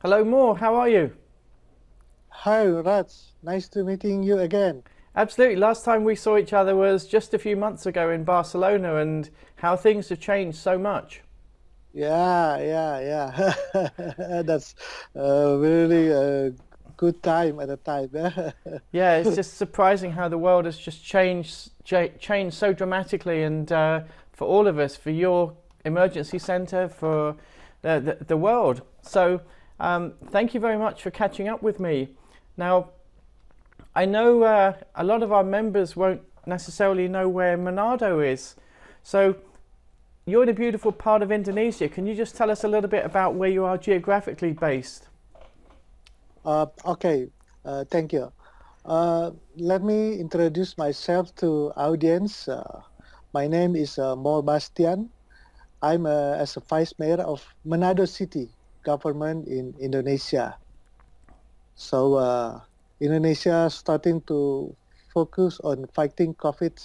Hello, Moore. How are you? Hi, Raj. Nice to meeting you again. Absolutely. Last time we saw each other was just a few months ago in Barcelona, and how things have changed so much. Yeah. That's really a good time at a time. Yeah, it's just surprising how the world has just changed so dramatically, and for all of us, for your emergency centre, for the world. So, thank you very much for catching up with me. Now, I know a lot of our members won't necessarily know where Manado is. So, you're in a beautiful part of Indonesia. Can you just tell us a little bit about where you are geographically based? Okay, thank you. Let me introduce myself to audience. My name is Mor Bastian. I'm as a Vice Mayor of Manado City government in Indonesia. So Indonesia starting to focus on fighting COVID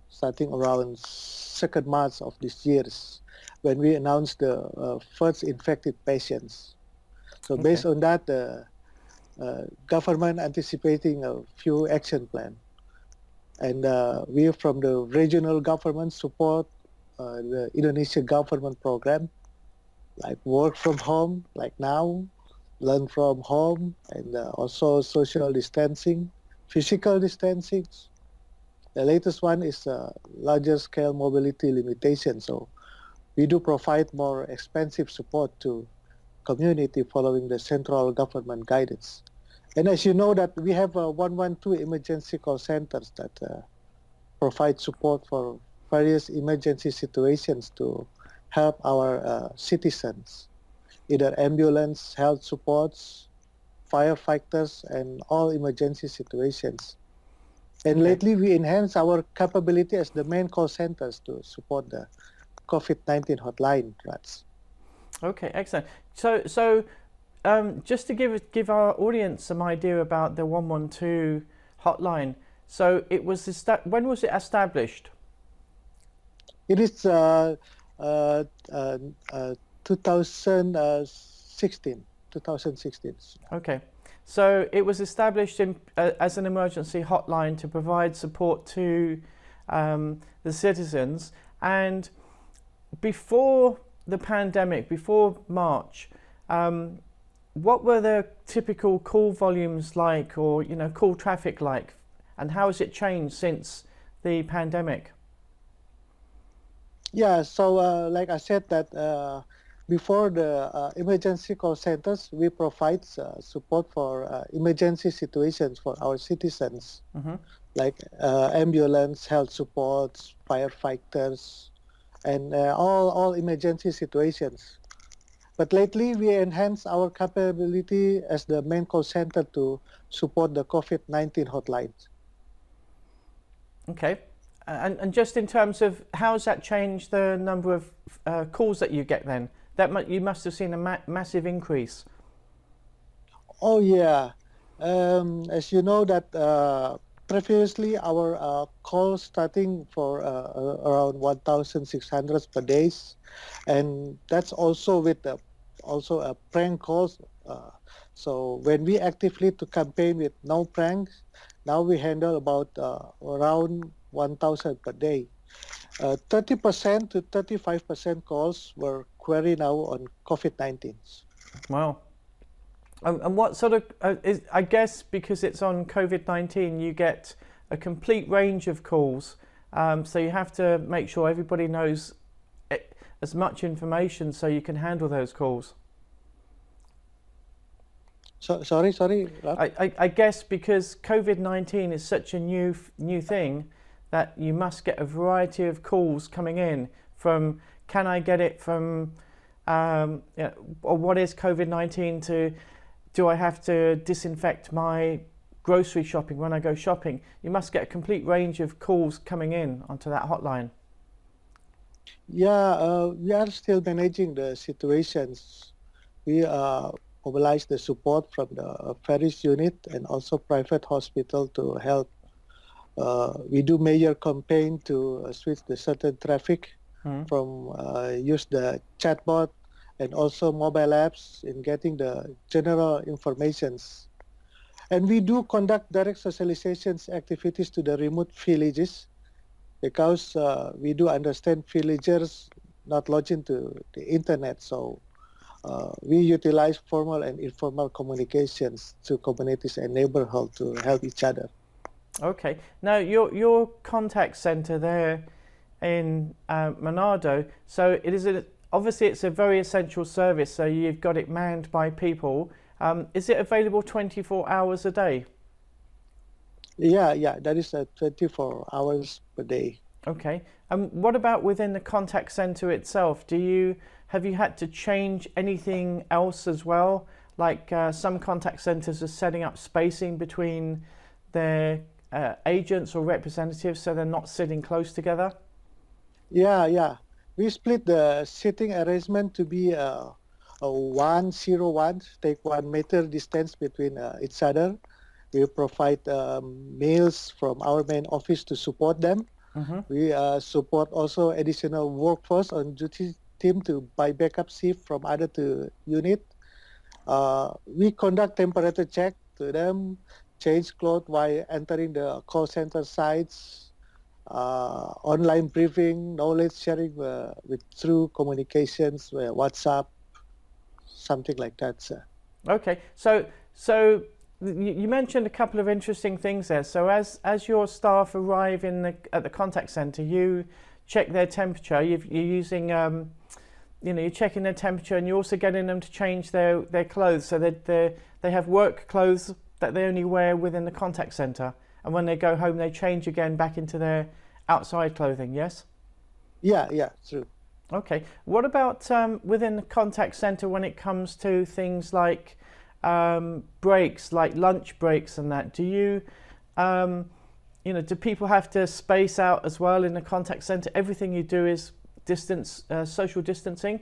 starting around 2nd March of this year when we announced the first infected patients. So Okay. based on that, the government anticipating a few action plan. And we from the regional government support the Indonesia government program like work from home, like now, learn from home, and also social distancing, physical distancing. The latest one is larger scale mobility limitation. So we do provide more expensive support to community following the central government guidance. And as you know that we have 112 emergency call centers that provide support for various emergency situations to help our citizens, either ambulance, health supports, firefighters, and all emergency situations. And Okay. lately, we enhance our capability as the main call centers to support the COVID-19 hotline, Rats. Okay. Excellent. Just to give our audience some idea about the 112 hotline. So when was it established? It is 2016. 2016. Okay. So it was established as an emergency hotline to provide support to the citizens. And before the pandemic, before March, what were the typical call volumes like, or call traffic like, and how has it changed since the pandemic? Yeah, so like I said that before the emergency call centers, we provide support for emergency situations for our citizens, Hmm. like ambulance, health supports, firefighters, and all emergency situations. But lately, we enhance our capability as the main call center to support the COVID-19 hotlines. Okay. And just in terms of how has that changed the number of calls that you get then? You must have seen a massive increase. Oh yeah, as you know that previously our call starting for around 1,600 per day, and that's also with also a prank calls. So when we actively to campaign with no pranks, now we handle about around 1,000 per day. 30% to 35% calls were query now on COVID-19. Wow. And what sort of I guess because it's on COVID-19, you get a complete range of calls. So you have to make sure everybody knows as much information so you can handle those calls. So, sorry, Ralph? I guess because COVID-19 is such a new thing that you must get a variety of calls coming in from can I get it from or what is COVID-19 to do I have to disinfect my grocery shopping when I go shopping? You must get a complete range of calls coming in onto that hotline. Yeah, we are still managing the situations. We mobilize the support from the Ferris unit and also private hospital to help. We do major campaign to switch the certain traffic Mm. from use the chatbot and also mobile apps in getting the general informations. And we do conduct direct socializations activities to the remote villages because we do understand villagers not lodged into the internet. So we utilize formal and informal communications to communities and neighborhood to help each other. Okay. Now, your contact center there in Manado, so obviously it's a very essential service, so you've got it manned by people. Is it available 24 hours a day? Yeah, that is 24 hours per day. Okay. And what about within the contact center itself? Have you had to change anything else as well? Like some contact centers are setting up spacing between their agents or representatives so they're not sitting close together? Yeah. We split the sitting arrangement to be a 101, take 1 meter distance between each other. We provide meals from our main office to support them. Mm-hmm. We support also additional workforce on duty team to buy backup shift from other unit. We conduct temperature check to them, change clothes while entering the call center sites, online briefing, knowledge sharing through communications, WhatsApp, something like that, sir. Okay, so you mentioned a couple of interesting things there. So as your staff arrive at the contact center, you check their temperature. You're using, you're checking their temperature, and you're also getting them to change their clothes so that they have work clothes that they only wear within the contact center, and when they go home, they change again back into their outside clothing. Yes. Yeah, true. Okay. What about within the contact center when it comes to things like breaks, like lunch breaks and that? Do do people have to space out as well in the contact center? Everything you do is social distancing?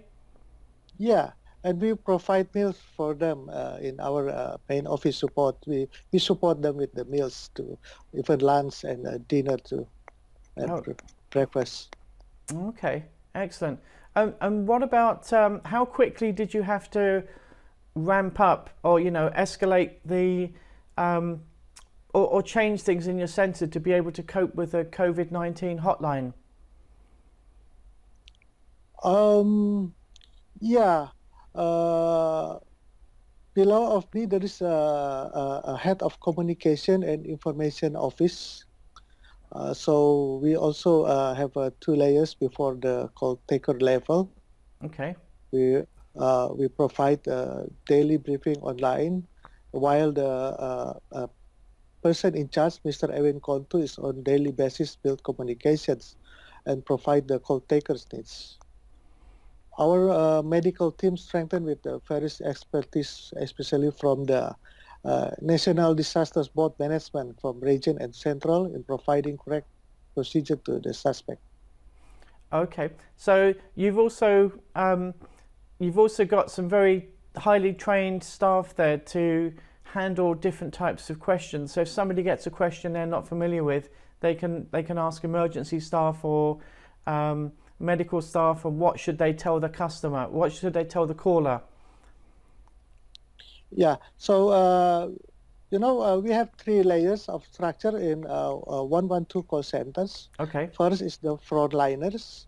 Yeah, and we provide meals for them in our main office support. We support them with the meals too, even lunch and dinner too, and breakfast. Okay, excellent. And what about how quickly did you have to ramp up or escalate the or change things in your center to be able to cope with the COVID-19 hotline? Yeah. Below of me there is a head of communication and information office. So we also have 2 layers before the call taker level. Okay. We provide daily briefing online, while the person in charge, Mr. Ewen Kontu, is on daily basis build communications and provide the call takers needs. Our medical team strengthened with the various expertise, especially from the National Disasters Board Management from region and central in providing correct procedure to the suspect. Okay, so you've also got some very highly trained staff there to handle different types of questions. So if somebody gets a question they're not familiar with, they can ask emergency staff or medical staff, and what should they tell the customer? What should they tell the caller? Yeah, so we have 3 layers of structure in 112 call centers. Okay. First is the frontliners.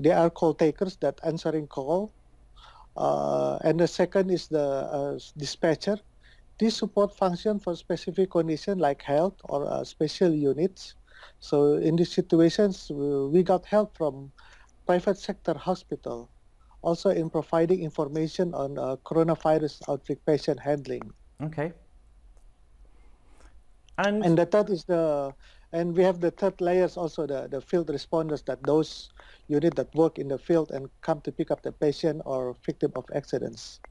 They are call takers that answering call. And the second is the dispatcher. This support function for specific condition like health or special units. So in these situations, we got help from private sector hospital, also in providing information on coronavirus outbreak patient handling. Okay. And the third is and we have the third layers also, the field responders, that those units that work in the field and come to pick up the patient or victim of accidents.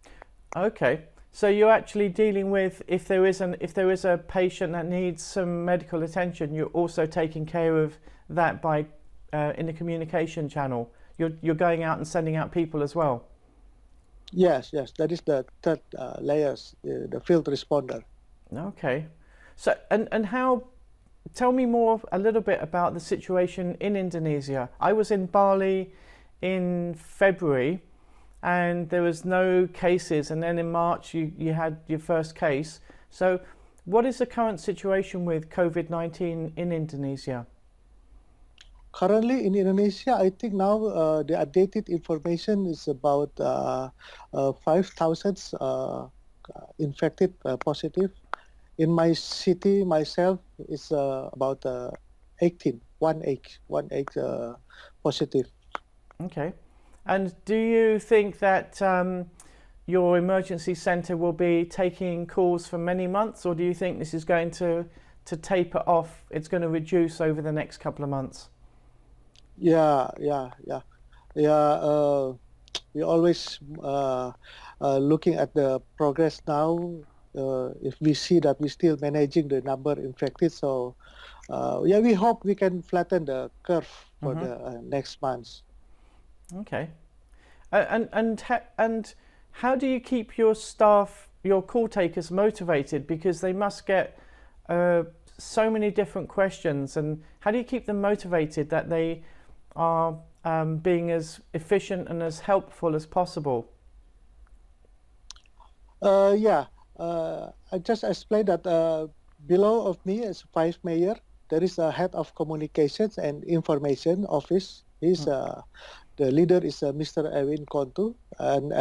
Okay. So you're actually dealing with if there is a patient that needs some medical attention, you're also taking care of that by in the communication channel. You're going out and sending out people as well. Yes, that is the third layers, the field responder. Okay. So and how? Tell me a little bit about the situation in Indonesia. I was in Bali in February. and there was no cases, and then in March you had your first case. So what is the current situation with COVID-19 in Indonesia? Currently in Indonesia, I think now the updated information is about 5,000 infected positive. In my city myself, it's about 18, 1 8 positive. Okay. And do you think that your emergency centre will be taking calls for many months, or do you think this is going to taper off? It's going to reduce over the next couple of months? Yeah. We always looking at the progress now. If we see that we're still managing the number infected, so we hope we can flatten the curve for the next months. Okay. And how do you keep your staff, your call takers, motivated, because they must get so many different questions, and how do you keep them motivated that they are being as efficient and as helpful as possible? I just explained that below of me as vice mayor, there is a head of communications and information office. He's the leader is Mr. Erwin Kontu, and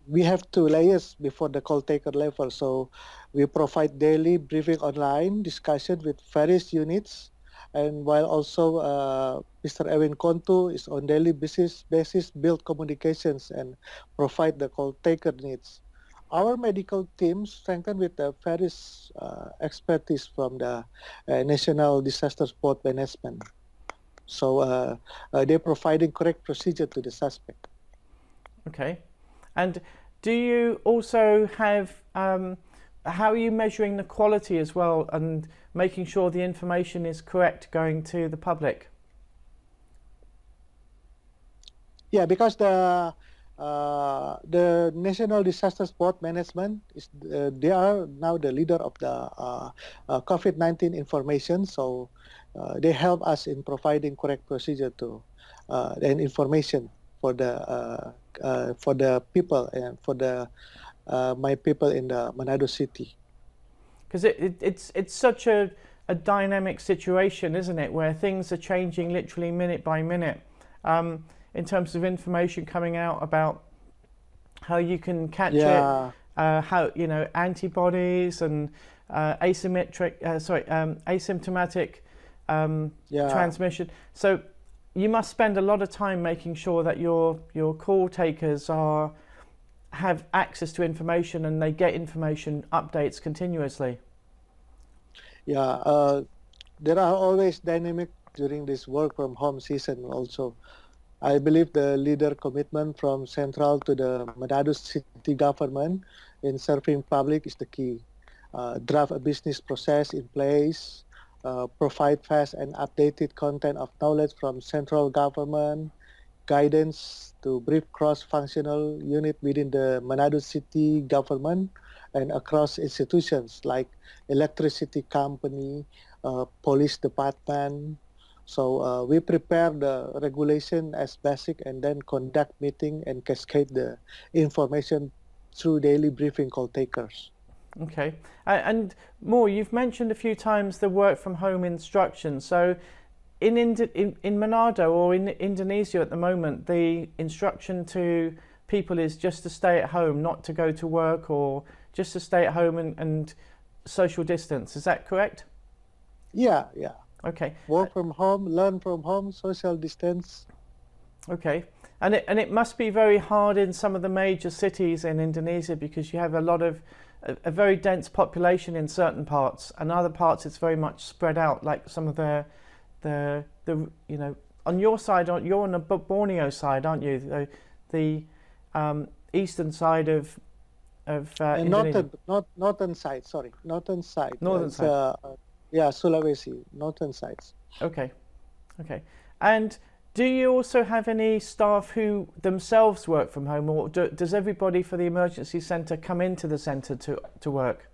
we have 2 layers before the call taker level. So we provide daily briefing online, discussion with various units, and while also Mr. Erwin Kontu is on daily basis build communications and provide the call taker needs. Our medical team strengthened with the various expertise from the National Disaster Support Management. So they're providing correct procedure to the suspect. Okay. And do you also have, how are you measuring the quality as well and making sure the information is correct going to the public? Yeah, because the National Disaster Support Management is they are now the leader of the COVID-19 information. So they help us in providing correct procedure to and information for the people and for the my people in the Manado city. Because it's such a dynamic situation, isn't it, where things are changing literally minute by minute. In terms of information coming out about how you can catch it, how antibodies and asymptomatic transmission. So you must spend a lot of time making sure that your call takers have access to information and they get information updates continuously. Yeah, there are always dynamic during this work from home season also. I believe the leader commitment from central to the Manado city government in serving public is the key. Draft a business process in place, provide fast and updated content of knowledge from central government, guidance to brief cross-functional unit within the Manado city government and across institutions like electricity company, police department. So we prepare the regulation as basic and then conduct meeting and cascade the information through daily briefing call takers. Okay. And more, you've mentioned a few times the work from home instructions. So in Manado or in Indonesia at the moment, the instruction to people is just to stay at home, not to go to work, or just to stay at home and social distance. Is that correct? Yeah. Okay. Work from home, learn from home, social distance. Okay. And it must be very hard in some of the major cities in Indonesia because you have a very dense population in certain parts, and other parts it's very much spread out, like some of the on your side, you're on the Borneo side, aren't you? The eastern side of Indonesia. Northern side, sorry. Northern side. Northern side. Sulawesi, northern sides. Okay. And do you also have any staff who themselves work from home, or does everybody for the emergency centre come into the centre to work?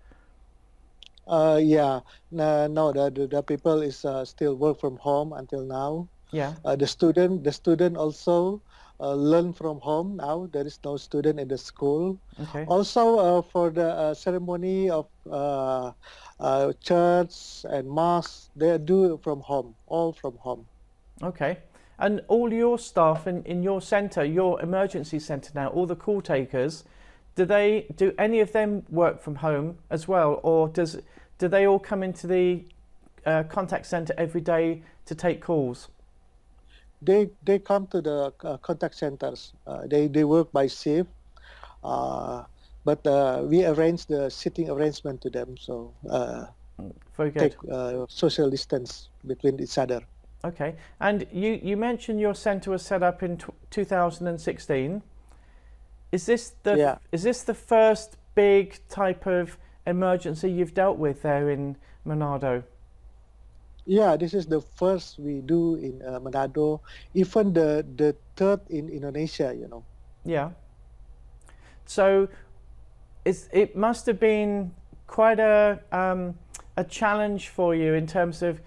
No, the people is still work from home until now. Yeah. The student also learn from home now. There is no student in the school. Okay. Also, for the ceremony of church and mass, they do from home, all from home. Okay. And all your staff in your centre, your emergency centre now, all the call takers, do any of them work from home as well, or do they all come into the contact centre every day to take calls? They come to the contact centers. They work by shift, but we arrange the sitting arrangement to them. So Very good. take social distance between each other. Okay. And you mentioned your centre was set up in 2016. Is this the first big type of emergency you've dealt with there in Manado? Yeah, this is the first we do in Manado, even the third in Indonesia, you know. Yeah. So it must have been quite a challenge for you in terms of,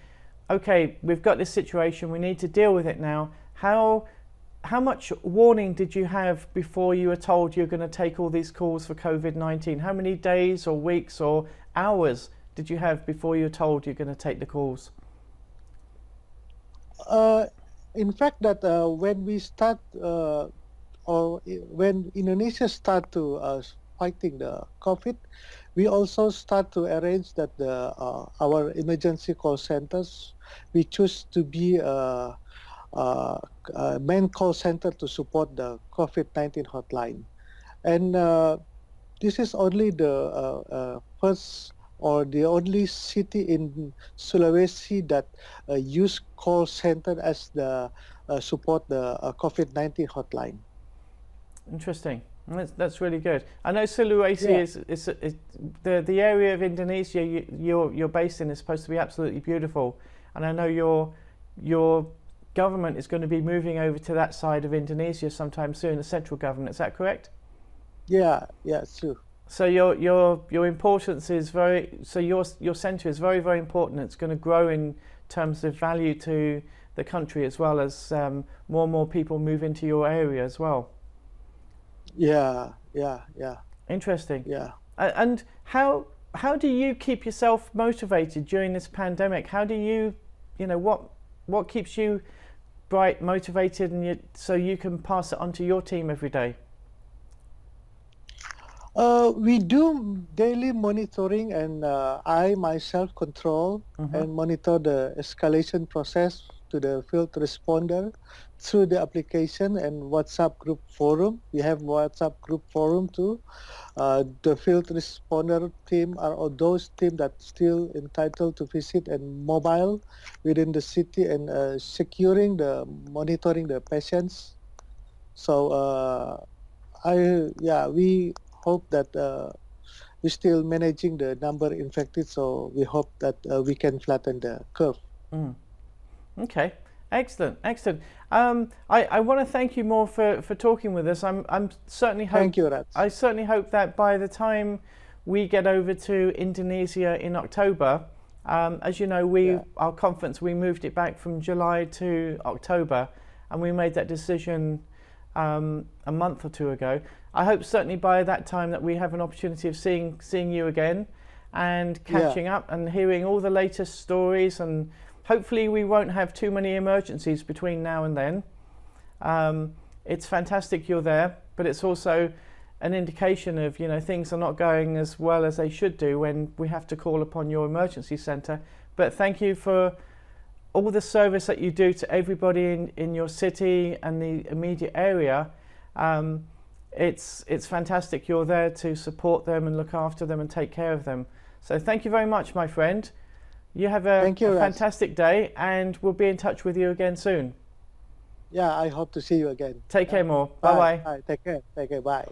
okay, we've got this situation, we need to deal with it now. How much warning did you have before you were told you're going to take all these calls for COVID-19? How many days or weeks or hours did you have before you were told you're going to take the calls? In fact, that when we start, or when Indonesia start to fighting the COVID, we also start to arrange that our emergency call centers, we choose to be a main call center to support the COVID-19 hotline. And this is only the first or the only city in Sulawesi that use call center as the support the COVID-19 hotline. Interesting. That's really good. I know Sulawesi is the area of Indonesia you're based in is supposed to be absolutely beautiful, and I know your government is going to be moving over to that side of Indonesia sometime soon. The central government, is that correct? Yeah, it's true. So your importance is your centre is very, very important. It's going to grow in terms of value to the country as well as more and more people move into your area as well. Yeah. Interesting. Yeah. And how do you keep yourself motivated during this pandemic? How do you what keeps you bright, motivated, and so you can pass it on to your team every day? We do daily monitoring, and I myself control and monitor the escalation process to the field responder through the application and WhatsApp group forum. We have WhatsApp group forum too. The field responder team are those teams that still entitled to visit and mobile within the city and monitoring the patients. So we hope that we're still managing the number infected, so we hope that we can flatten the curve. Okay, excellent. I want to thank you more for talking with us. I'm certainly hope. Thank you, Raj. I certainly hope that by the time we get over to Indonesia in October, as you know, our conference, we moved it back from July to October, and we made that decision a month or two ago. I hope certainly by that time that we have an opportunity of seeing you again and catching up and hearing all the latest stories, and hopefully we won't have too many emergencies between now and then. It's fantastic you're there, but it's also an indication of things are not going as well as they should do when we have to call upon your emergency centre. But thank you for all the service that you do to everybody in your city and the immediate area. It's fantastic you're there to support them and look after them and take care of them. So thank you very much, my friend. You have a fantastic day, and we'll be in touch with you again soon. Yeah, I hope to see you again. Take care more. Bye-bye. Bye. Take care. Bye.